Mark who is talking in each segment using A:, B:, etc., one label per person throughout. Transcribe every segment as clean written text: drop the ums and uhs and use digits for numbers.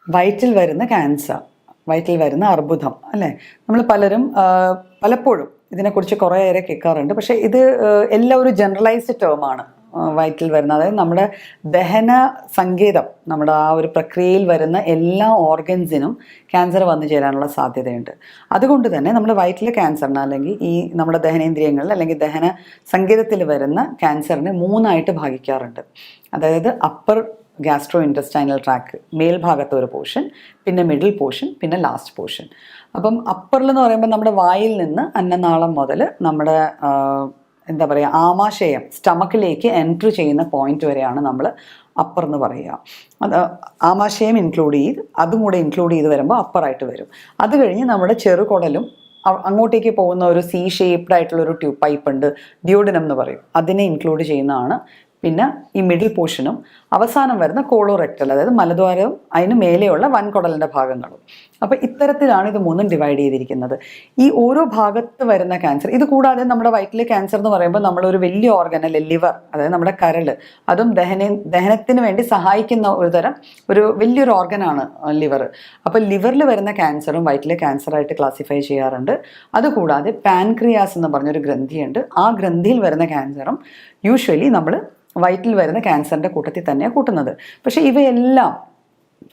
A: വയറ്റിൽ വരുന്ന ക്യാൻസർ, വയറ്റിൽ വരുന്ന അർബുദം അല്ലേ? നമ്മൾ പലരും പലപ്പോഴും ഇതിനെക്കുറിച്ച് കുറേയേറെ കേൾക്കാറുണ്ട്. പക്ഷേ ഇത് എല്ലാം ഒരു ജനറലൈസ്ഡ് ടേമാണ്. വയറ്റിൽ വരുന്ന, അതായത് നമ്മുടെ ദഹന സങ്കേതം, നമ്മുടെ ആ ഒരു പ്രക്രിയയിൽ വരുന്ന എല്ലാ ഓർഗൻസിനും ക്യാൻസർ വന്നു ചേരാനുള്ള സാധ്യതയുണ്ട്. അതുകൊണ്ട് തന്നെ നമ്മുടെ വയറ്റിലെ ക്യാൻസറിന്, അല്ലെങ്കിൽ ഈ നമ്മുടെ ദഹനേന്ദ്രിയങ്ങളിൽ അല്ലെങ്കിൽ ദഹന സങ്കേതത്തിൽ വരുന്ന ക്യാൻസറിനെ 3ആയിട്ട് ഭാഗിക്കാറുണ്ട്. അതായത് അപ്പർ ഗ്യാസ്ട്രോ ഇൻറ്റസ്റ്റൈനൽ ട്രാക്ക്, മേൽഭാഗത്ത് ഒരു പോർഷൻ, പിന്നെ മിഡിൽ പോർഷൻ, പിന്നെ ലാസ്റ്റ് പോർഷൻ. അപ്പം അപ്പറിൽ എന്ന് പറയുമ്പോൾ നമ്മുടെ വായിൽ നിന്ന് അന്നനാളം മുതൽ നമ്മുടെ എന്താ പറയുക, ആമാശയം സ്റ്റമക്കിലേക്ക് എൻട്രി ചെയ്യുന്ന പോയിന്റ് വരെയാണ് നമ്മൾ അപ്പർ എന്ന് പറയുക. അത് ആമാശയം അതും കൂടെ ഇൻക്ലൂഡ് ചെയ്ത് വരുമ്പോൾ അപ്പറായിട്ട് വരും. അത് കഴിഞ്ഞ് നമ്മുടെ ചെറുകുടലും അങ്ങോട്ടേക്ക് പോകുന്ന ഒരു സി ഷേപ്ഡ് ആയിട്ടുള്ള ഒരു പൈപ്പ് ഉണ്ട്, ഡ്യൂഡിനം എന്ന് പറയും, അതിനെ ഇൻക്ലൂഡ് ചെയ്യുന്നതാണ്. പിന്നെ ഈ മിഡിൽ പോർഷനും അവസാനം വരുന്ന കോളോറെക്ടൽ, അതായത് മലദ്വാരവും അതിന് മേലെയുള്ള വൻകുടലിൻ്റെ ഭാഗങ്ങളും. അപ്പോൾ ഇത്തരത്തിലാണ് ഇത് 3ഉം ഡിവൈഡ് ചെയ്തിരിക്കുന്നത്. ഈ ഓരോ ഭാഗത്ത് വരുന്ന ക്യാൻസർ, ഇത് കൂടാതെ നമ്മുടെ വയറ്റിലെ ക്യാൻസർ എന്ന് പറയുമ്പോൾ നമ്മളൊരു വലിയ ഓർഗൻ അല്ലേ, ലിവർ, അതായത് നമ്മുടെ കരള്, അതും ദഹനത്തിന് വേണ്ടി സഹായിക്കുന്ന ഒരു വലിയൊരു ഓർഗനാണ് ലിവർ. അപ്പോൾ ലിവറിൽ വരുന്ന ക്യാൻസറും വയറ്റിലെ ക്യാൻസറായിട്ട് ക്ലാസിഫൈ ചെയ്യാറുണ്ട്. അതുകൂടാതെ പാൻക്രിയാസ് എന്ന് പറഞ്ഞൊരു ഗ്രന്ഥിയുണ്ട്. ആ ഗ്രന്ഥിയിൽ വരുന്ന ക്യാൻസറും യൂഷ്വലി നമ്മൾ വയറ്റിൽ വരുന്ന ക്യാൻസറിൻ്റെ കൂട്ടത്തിൽ തന്നെയാണ് കൂട്ടുന്നത്. പക്ഷേ ഇവയെല്ലാം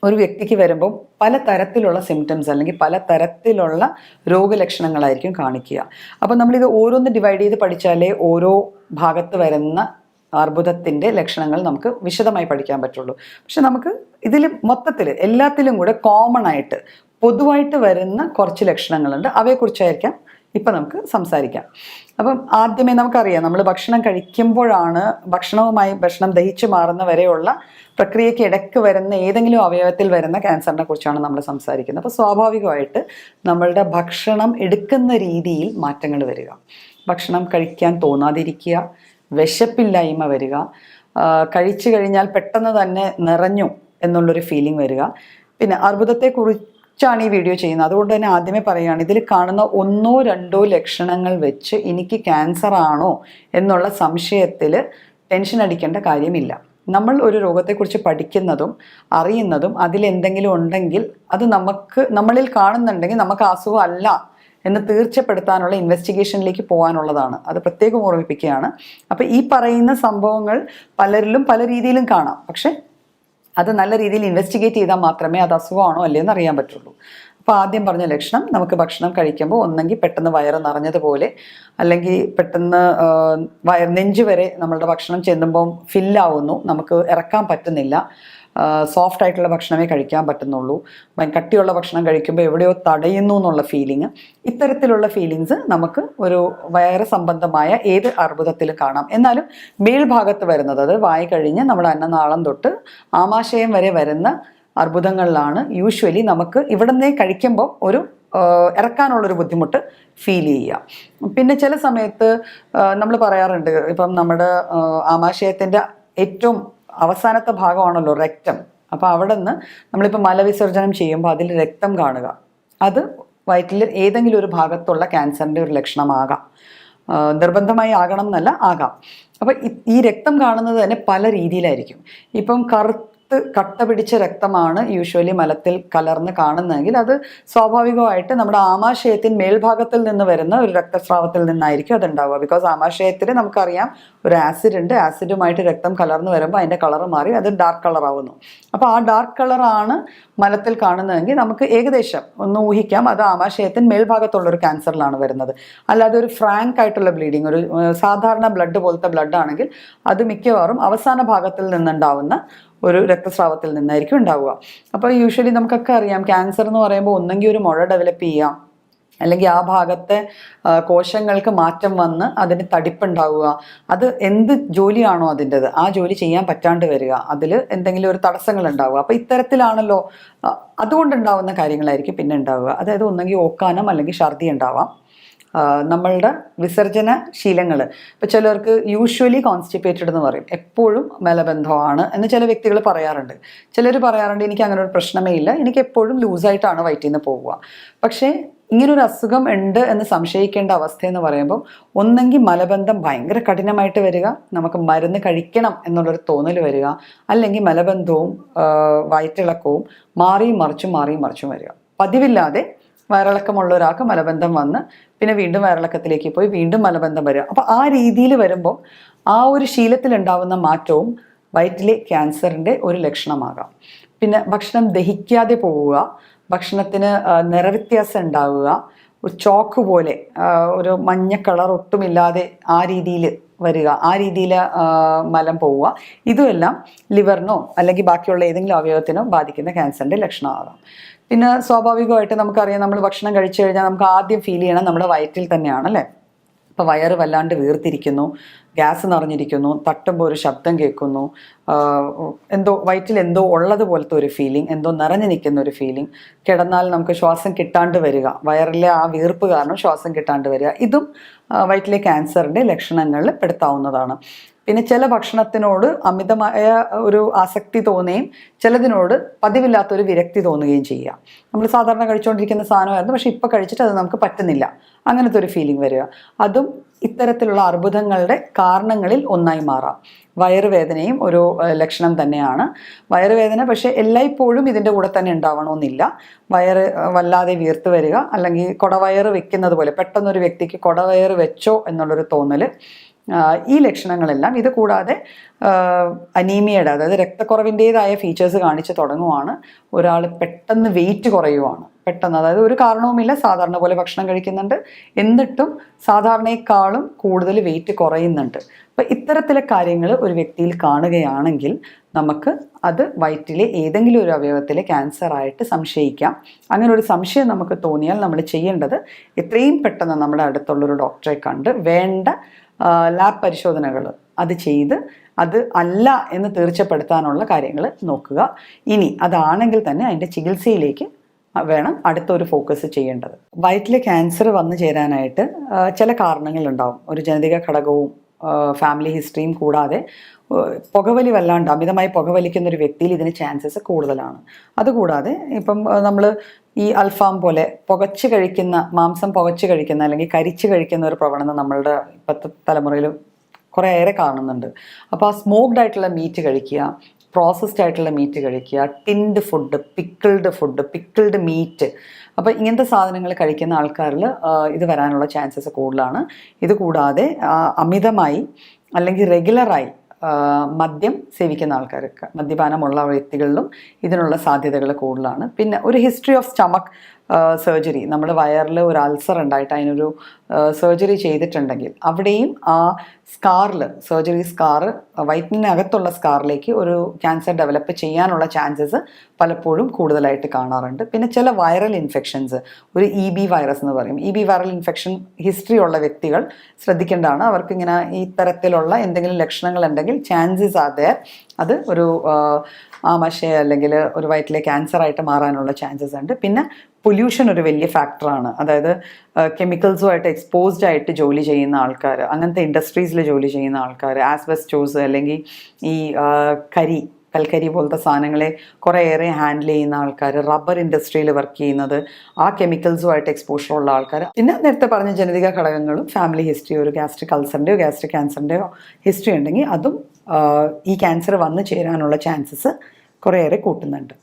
A: ഒരു വ്യക്തിക്ക് വരുമ്പോൾ പല തരത്തിലുള്ള സിംറ്റംസ് അല്ലെങ്കിൽ പല തരത്തിലുള്ള രോഗലക്ഷണങ്ങളായിരിക്കും കാണിക്കുക. അപ്പോൾ നമ്മളിത് ഓരോന്ന് ഡിവൈഡ് ചെയ്ത് പഠിച്ചാലേ ഓരോ ഭാഗത്ത് വരുന്ന അർബുദത്തിൻ്റെ ലക്ഷണങ്ങൾ നമുക്ക് വിശദമായി പഠിക്കാൻ പറ്റുള്ളൂ. പക്ഷെ നമുക്ക് ഇതിൽ മൊത്തത്തിൽ എല്ലാത്തിലും കൂടെ കോമൺ ആയിട്ട് പൊതുവായിട്ട് വരുന്ന കുറച്ച് ലക്ഷണങ്ങളുണ്ട്. അവയെക്കുറിച്ചായിരിക്കാം ഇപ്പം നമുക്ക് സംസാരിക്കാം. അപ്പം ആദ്യമേ നമുക്കറിയാം, നമ്മൾ ഭക്ഷണം കഴിക്കുമ്പോഴാണ് ഭക്ഷണം ദഹിച്ചു മാറുന്ന വരെയുള്ള പ്രക്രിയയ്ക്ക് ഇടയ്ക്ക് വരുന്ന ഏതെങ്കിലും അവയവത്തിൽ വരുന്ന ക്യാൻസറിനെ കുറിച്ചാണ് നമ്മൾ സംസാരിക്കുന്നത്. അപ്പോൾ സ്വാഭാവികമായിട്ട് നമ്മളുടെ ഭക്ഷണം എടുക്കുന്ന രീതിയിൽ മാറ്റങ്ങൾ വരിക, ഭക്ഷണം കഴിക്കാൻ തോന്നാതിരിക്കുക, വിശപ്പില്ലായ്മ വരിക, കഴിച്ചു കഴിഞ്ഞാൽ പെട്ടെന്ന് തന്നെ നിറഞ്ഞു എന്നുള്ളൊരു ഫീലിംഗ് വരിക. പിന്നെ അർബുദത്തെക്കുറിച്ച് ാണ് ഈ വീഡിയോ ചെയ്യുന്നത്. അതുകൊണ്ട് തന്നെ ആദ്യമേ പറയുകയാണ്, ഇതിൽ കാണുന്ന 1-2 ലക്ഷണങ്ങൾ വെച്ച് എനിക്ക് ക്യാൻസർ ആണോ എന്നുള്ള സംശയത്തിൽ ടെൻഷൻ അടിക്കേണ്ട കാര്യമില്ല. നമ്മൾ ഒരു രോഗത്തെക്കുറിച്ച് പഠിക്കുന്നതും അറിയുന്നതും അതിലെന്തെങ്കിലും ഉണ്ടെങ്കിൽ അത് നമ്മളിൽ കാണുന്നുണ്ടെങ്കിൽ നമുക്ക് അസുഖം അല്ല എന്ന് തീർച്ചപ്പെടുത്താനുള്ള ഇൻവെസ്റ്റിഗേഷനിലേക്ക് പോകാനുള്ളതാണ്. അത് പ്രത്യേകം ഓർമ്മിപ്പിക്കുകയാണ്. അപ്പോൾ ഈ പറയുന്ന സംഭവങ്ങൾ പലരിലും പല രീതിയിലും കാണാം. പക്ഷെ അത് നല്ല രീതിയിൽ ഇൻവെസ്റ്റിഗേറ്റ് ചെയ്താൽ മാത്രമേ അത് അസുഖമാണോ അല്ലേ എന്ന് അറിയാൻ പറ്റുള്ളൂ. അപ്പോൾ ആദ്യം പറഞ്ഞ ലക്ഷണം, നമുക്ക് ഭക്ഷണം കഴിക്കുമ്പോൾ ഒന്നെങ്കിൽ പെട്ടെന്ന് വയറ് നിറഞ്ഞതുപോലെ, അല്ലെങ്കിൽ പെട്ടെന്ന് നെഞ്ച് വരെ നമ്മളുടെ ഭക്ഷണം ചെല്ലുമ്പം ഫില്ലാവുന്നു, നമുക്ക് ഇറക്കാൻ പറ്റുന്നില്ല, സോഫ്റ്റ് ആയിട്ടുള്ള ഭക്ഷണമേ കഴിക്കാൻ പറ്റുന്നുള്ളൂ, കട്ടിയുള്ള ഭക്ഷണം കഴിക്കുമ്പോൾ എവിടെയോ തടയുന്നു എന്നുള്ള ഫീലിംഗ്. ഇത്തരത്തിലുള്ള ഫീലിങ്സ് നമുക്ക് ഒരു വയറ് സംബന്ധമായ ഏത് അർബുദത്തിലും കാണാം. എന്നാലും മേൽഭാഗത്ത് വരുന്നത്, അത് വായി കഴിഞ്ഞ് നമ്മുടെ അന്നനാളം തൊട്ട് ആമാശയം വരെ വരുന്ന അർബുദങ്ങളിലാണ് യൂഷ്വലി നമുക്ക് ഇവിടെ നിന്നേ കഴിക്കുമ്പോൾ ഒരു ഇറക്കാനുള്ളൊരു ബുദ്ധിമുട്ട് ഫീൽ ചെയ്യുക. പിന്നെ ചില സമയത്ത് നമ്മൾ പറയാറുണ്ട്, ഇപ്പം നമ്മുടെ ആമാശയത്തിൻ്റെ ഏറ്റവും അവസാനത്തെ ഭാഗമാണല്ലോ റെക്റ്റം. അപ്പോൾ അവിടെ നിന്ന് നമ്മളിപ്പോൾ മലവിസർജനം ചെയ്യുമ്പോൾ അതിൽ രക്തം കാണുക, അത് വയറ്റിൽ ഏതെങ്കിലും ഒരു ഭാഗത്തുള്ള ക്യാൻസറിൻ്റെ ഒരു ലക്ഷണമാകാം. നിർബന്ധമായി ആകണം എന്നല്ല, ആകാം. അപ്പോൾ ഈ രക്തം കാണുന്നത് തന്നെ പല രീതിയിലായിരിക്കും. ഇപ്പം കട്ട പിടിച്ച രക്തമാണ് യൂഷ്വലി മലത്തിൽ കലർന്ന് കാണുന്നതെങ്കിൽ അത് സ്വാഭാവികമായിട്ട് നമ്മുടെ ആമാശയത്തിൻ മേൽഭാഗത്തിൽ നിന്ന് വരുന്ന ഒരു രക്തസ്രാവത്തിൽ നിന്നായിരിക്കും അതുണ്ടാവുക. ബിക്കോസ് ആമാശയത്തിൽ നമുക്കറിയാം ഒരു ആസിഡ് ഉണ്ട്, ആസിഡുമായിട്ട് രക്തം കലർന്ന് വരുമ്പോൾ അതിൻ്റെ കളർ മാറി അത് ഡാർക്ക് കളറാവുന്നു. അപ്പോൾ ആ ഡാർക്ക് കളറാണ് മലത്തിൽ കാണുന്നതെങ്കിൽ നമുക്ക് ഏകദേശം ഒന്ന് ഊഹിക്കാം അത് ആമാശയത്തിൻ മേൽഭാഗത്തുള്ളൊരു ക്യാൻസറിലാണ് വരുന്നത്. അല്ലാതെ ഒരു ഫ്രാങ്ക് ആയിട്ടുള്ള ബ്ലീഡിങ്, ഒരു സാധാരണ ബ്ലഡ് പോലത്തെ ബ്ലഡ് ആണെങ്കിൽ അത് മിക്കവാറും അവസാന ഭാഗത്തിൽ നിന്നുണ്ടാവുന്ന ഒരു രക്തസ്രാവത്തിൽ നിന്നായിരിക്കും ഉണ്ടാവുക. അപ്പോൾ യൂഷ്വലി നമുക്കൊക്കെ അറിയാം, ക്യാൻസർ എന്ന് പറയുമ്പോൾ ഒന്നെങ്കിൽ ഒരു മുഴ ഡെവലപ്പ് ചെയ്യാം, അല്ലെങ്കിൽ ആ ഭാഗത്തെ കോശങ്ങൾക്ക് മാറ്റം വന്ന് അതിന് തടിപ്പുണ്ടാവുക, അത് എന്ത് ജോലിയാണോ അതിൻ്റെത് ആ ജോലി ചെയ്യാൻ പറ്റാണ്ട് വരിക, അതിൽ എന്തെങ്കിലും ഒരു തടസ്സങ്ങൾ ഉണ്ടാവുക. അപ്പോൾ ഇത്തരത്തിലാണല്ലോ, അതുകൊണ്ടുണ്ടാവുന്ന കാര്യങ്ങളായിരിക്കും പിന്നെ ഉണ്ടാവുക. അതായത് ഒന്നെങ്കിൽ ഓക്കാനം അല്ലെങ്കിൽ ഛർദി ഉണ്ടാവാം. നമ്മളുടെ വിസർജന ശീലങ്ങൾ, ഇപ്പോൾ ചിലർക്ക് യൂഷ്വലി കോൺസ്റ്റിപ്പേറ്റഡ് എന്ന് പറയും, എപ്പോഴും മലബന്ധമാണ് എന്ന് ചില വ്യക്തികൾ പറയാറുണ്ട്. ചിലർ പറയാറുണ്ട് എനിക്ക് അങ്ങനെ ഒരു പ്രശ്നമേ ഇല്ല, എനിക്ക് എപ്പോഴും ലൂസായിട്ടാണ് വയറ്റിൽ നിന്ന് പോവുക. പക്ഷേ ഇങ്ങനൊരു അസുഖം ഉണ്ട് എന്ന് സംശയിക്കേണ്ട അവസ്ഥ എന്ന് പറയുമ്പോൾ ഒന്നെങ്കിൽ മലബന്ധം ഭയങ്കര കഠിനമായിട്ട് വരിക, നമുക്ക് മരുന്ന് കഴിക്കണം എന്നുള്ളൊരു തോന്നൽ വരിക, അല്ലെങ്കിൽ മലബന്ധവും വയറ്റിളക്കവും മാറിയും മറിച്ചും വരിക. പതിവില്ലാതെ വയറിളക്കമുള്ള ഒരാൾക്ക് മലബന്ധം വന്ന് പിന്നെ വീണ്ടും വയറിളക്കത്തിലേക്ക് പോയി വീണ്ടും മലബന്ധം വരിക. അപ്പോൾ ആ രീതിയിൽ വരുമ്പോൾ ആ ഒരു ശീലത്തിലുണ്ടാവുന്ന മാറ്റവും വയറ്റിലെ ക്യാൻസറിൻ്റെ ഒരു ലക്ഷണമാകാം. പിന്നെ ഭക്ഷണം ദഹിക്കാതെ പോവുക, ഭക്ഷണത്തിന് നിറവ്യത്യാസം ഉണ്ടാവുക, ഒരു ചോക്ക് പോലെ ഒരു മഞ്ഞ കളർ ഒട്ടുമില്ലാതെ ആ രീതിയിൽ വരിക, ആ രീതിയിൽ മലം പോവുക, ഇതുമെല്ലാം ലിവറിനോ അല്ലെങ്കിൽ ബാക്കിയുള്ള ഏതെങ്കിലും അവയവത്തിനോ ബാധിക്കുന്ന ക്യാൻസറിൻ്റെ ലക്ഷണമാകാം. പിന്നെ സ്വാഭാവികമായിട്ട് നമുക്കറിയാം, നമ്മൾ ഭക്ഷണം കഴിച്ചു കഴിഞ്ഞാൽ നമുക്ക് ആദ്യം ഫീൽ ചെയ്യണം നമ്മുടെ വയറ്റിൽ തന്നെയാണ്, അല്ലേ? ഇപ്പോൾ വയറ് വല്ലാണ്ട് വീർത്തിരിക്കുന്നു, ഗ്യാസ് നിറഞ്ഞിരിക്കുന്നു, തട്ടുമ്പോൾ ഒരു ശബ്ദം കേൾക്കുന്നു, എന്തോ വയറ്റിൽ എന്തോ ഉള്ളതുപോലത്തെ ഒരു ഫീലിംഗ്, എന്തോ നിറഞ്ഞു നിൽക്കുന്ന ഒരു ഫീലിംഗ്, കിടന്നാൽ നമുക്ക് ശ്വാസം കിട്ടാണ്ട് വരിക, വയറിലെ ആ വീർപ്പ് കാരണം ശ്വാസം കിട്ടാണ്ട് വരിക, ഇതും വയറ്റിലെ ക്യാൻസറിൻ്റെ ലക്ഷണങ്ങളിൽ പെടുത്താവുന്നതാണ്. പിന്നെ ചില ഭക്ഷണത്തിനോട് അമിതമായ ഒരു ആസക്തി തോന്നുകയും ചിലതിനോട് പതിവില്ലാത്തൊരു വിരക്തി തോന്നുകയും ചെയ്യുക. നമ്മൾ സാധാരണ കഴിച്ചുകൊണ്ടിരിക്കുന്ന സാധനമായിരുന്നു, പക്ഷെ ഇപ്പോൾ കഴിച്ചിട്ട് അത് നമുക്ക് പറ്റുന്നില്ല, അങ്ങനത്തെ ഒരു ഫീലിംഗ് വരിക, അതും ഇത്തരത്തിലുള്ള അർബുദങ്ങളുടെ കാരണങ്ങളിൽ ഒന്നായി മാറാം. വയറുവേദനയും ഒരു ലക്ഷണം തന്നെയാണ്. വയറുവേദന പക്ഷേ എല്ലായ്പ്പോഴും ഇതിൻ്റെ കൂടെ തന്നെ ഉണ്ടാവണമെന്നില്ല. വയറ് വല്ലാതെ വീർത്ത് വരിക, അല്ലെങ്കിൽ കുടവയറ് വെക്കുന്നത് പോലെ പെട്ടെന്നൊരു വ്യക്തിക്ക് കുടവയറ് വെച്ചോ എന്നുള്ളൊരു തോന്നൽ, ഈ ലക്ഷണങ്ങളെല്ലാം. ഇത് കൂടാതെ അനീമിയയുടെ, അതായത് രക്തക്കുറവിൻ്റേതായ ഫീച്ചേഴ്സ് കാണിച്ച് തുടങ്ങുവാണ്. ഒരാൾ പെട്ടെന്ന് വെയിറ്റ് കുറയുവാണ്, പെട്ടെന്ന്, അതായത് ഒരു കാരണവുമില്ല, സാധാരണ പോലെ ഭക്ഷണം കഴിക്കുന്നുണ്ട്, എന്നിട്ടും സാധാരണയെക്കാളും കൂടുതൽ വെയിറ്റ് കുറയുന്നുണ്ട്. അപ്പം ഇത്തരത്തിലെ കാര്യങ്ങൾ ഒരു വ്യക്തിയിൽ കാണുകയാണെങ്കിൽ നമുക്ക് അത് വയറ്റിലെ ഏതെങ്കിലും ഒരു അവയവത്തിലെ ക്യാൻസർ ആയിട്ട് സംശയിക്കാം. അങ്ങനെ ഒരു സംശയം നമുക്ക് തോന്നിയാൽ നമ്മൾ ചെയ്യേണ്ടത് എത്രയും പെട്ടെന്ന് നമ്മുടെ അടുത്തുള്ളൊരു ഡോക്ടറെ കണ്ട് വേണ്ട ലാബ് പരിശോധനകൾ അത് ചെയ്ത് അത് അല്ല എന്ന് തീർച്ചപ്പെടുത്താനുള്ള കാര്യങ്ങൾ നോക്കുക. ഇനി അതാണെങ്കിൽ തന്നെ അതിൻ്റെ ചികിത്സയിലേക്ക് വേണം അടുത്തൊരു ഫോക്കസ് ചെയ്യേണ്ടത്. വയറ്റിലെ ക്യാൻസർ വന്നു ചേരാനായിട്ട് ചില കാരണങ്ങളുണ്ടാവും. ഒരു ജനിതക ഘടകവും ഫാമിലി ഹിസ്റ്ററിയും കൂടാതെ പുകവലി വല്ലാണ്ട് അമിതമായി പുകവലിക്കുന്ന ഒരു വ്യക്തിയിൽ ഇതിന് ചാൻസസ് കൂടുതലാണ്. അതുകൂടാതെ ഇപ്പം നമ്മൾ ഈ അൽഫാം പോലെ പുകച്ച് കഴിക്കുന്ന, മാംസം പുകച്ച് കഴിക്കുന്ന അല്ലെങ്കിൽ കരിച്ച് കഴിക്കുന്ന ഒരു പ്രവണത നമ്മളുടെ ഇപ്പോഴത്തെ തലമുറയിൽ കുറേയേറെ കാണുന്നുണ്ട്. അപ്പോൾ ആ സ്മോക്ഡ് ആയിട്ടുള്ള മീറ്റ് കഴിക്കുക, പ്രോസസ്ഡ് ആയിട്ടുള്ള മീറ്റ് കഴിക്കുക, ടിൻഡ് ഫുഡ്, പിക്കിൾഡ് മീറ്റ്, അപ്പോൾ ഇങ്ങനത്തെ സാധനങ്ങൾ കഴിക്കുന്ന ആൾക്കാരിൽ ഇത് വരാനുള്ള ചാൻസസ് കൂടുതലാണ്. ഇത് കൂടാതെ അമിതമായി അല്ലെങ്കിൽ റെഗുലറായി മദ്യം സേവിക്കുന്ന ആൾക്കാർക്ക്, മദ്യപാനമുള്ള വ്യക്തികളിലും ഇതിനുള്ള സാധ്യതകൾ കൂടുതലാണ്. പിന്നെ ഒരു ഹിസ്റ്ററി ഓഫ് സ്റ്റമക്ക് സർജറി, നമ്മുടെ വയറിൽ ഒരു അൾസർ ഉണ്ടായിട്ട് അതിനൊരു സർജറി ചെയ്തിട്ടുണ്ടെങ്കിൽ അവിടെയും ആ സ്കാറിൽ, സർജറി സ്കാർ, വയറ്റിനകത്തുള്ള സ്കാറിലേക്ക് ഒരു ക്യാൻസർ ഡെവലപ്പ് ചെയ്യാനുള്ള ചാൻസസ് പലപ്പോഴും കൂടുതലായിട്ട് കാണാറുണ്ട്. പിന്നെ ചില വൈറൽ ഇൻഫെക്ഷൻസ്, ഒരു EB വൈറസ് എന്ന് പറയും, EB വൈറൽ ഇൻഫെക്ഷൻ ഹിസ്റ്ററി ഉള്ള വ്യക്തികൾ ശ്രദ്ധിക്കേണ്ടതാണ്. അവർക്കിങ്ങനെ ഈ തരത്തിലുള്ള എന്തെങ്കിലും ലക്ഷണങ്ങൾ ഉണ്ടെങ്കിൽ ചാൻസസ് ആർ ദെയർ അത് ഒരു ആമാശയ അല്ലെങ്കിൽ ഒരു വയറ്റിലെ ക്യാൻസർ ആയിട്ട് മാറാനുള്ള ചാൻസസ് ഉണ്ട്. പിന്നെ പൊല്യൂഷൻ ഒരു വലിയ ഫാക്ടറാണ്. അതായത് കെമിക്കൽസുമായിട്ട് എക്സ്പോസ്ഡ് ആയിട്ട് ജോലി ചെയ്യുന്ന ആൾക്കാർ, അങ്ങനത്തെ ഇൻഡസ്ട്രീസിൽ ജോലി ചെയ്യുന്ന ആൾക്കാർ, ആസ്ബസ്റ്റോസ് അല്ലെങ്കിൽ ഈ കൽക്കരി പോലത്തെ സാധനങ്ങളെ കുറേയേറെ ഹാൻഡിൽ ചെയ്യുന്ന ആൾക്കാർ, റബ്ബർ ഇൻഡസ്ട്രിയിൽ വർക്ക് ചെയ്യുന്നത്, ആ കെമിക്കൽസുമായിട്ട് എക്സ്പോഷർ ഉള്ള ആൾക്കാർ, പിന്നെ നേരത്തെ പറഞ്ഞ ജനിതക ഘടകങ്ങളും ഫാമിലി ഹിസ്റ്ററി, ഒരു ഗ്യാസ്ട്രിക് അൾസറിൻ്റെയോ ഗ്യാസ്ട്രിക് ക്യാൻസറിൻ്റെയോ ഹിസ്റ്ററി ഉണ്ടെങ്കിൽ അതും ഈ ക്യാൻസർ വന്നു ചേരാനുള്ള ചാൻസസ് കുറേയേറെ കൂട്ടുന്നുണ്ട്.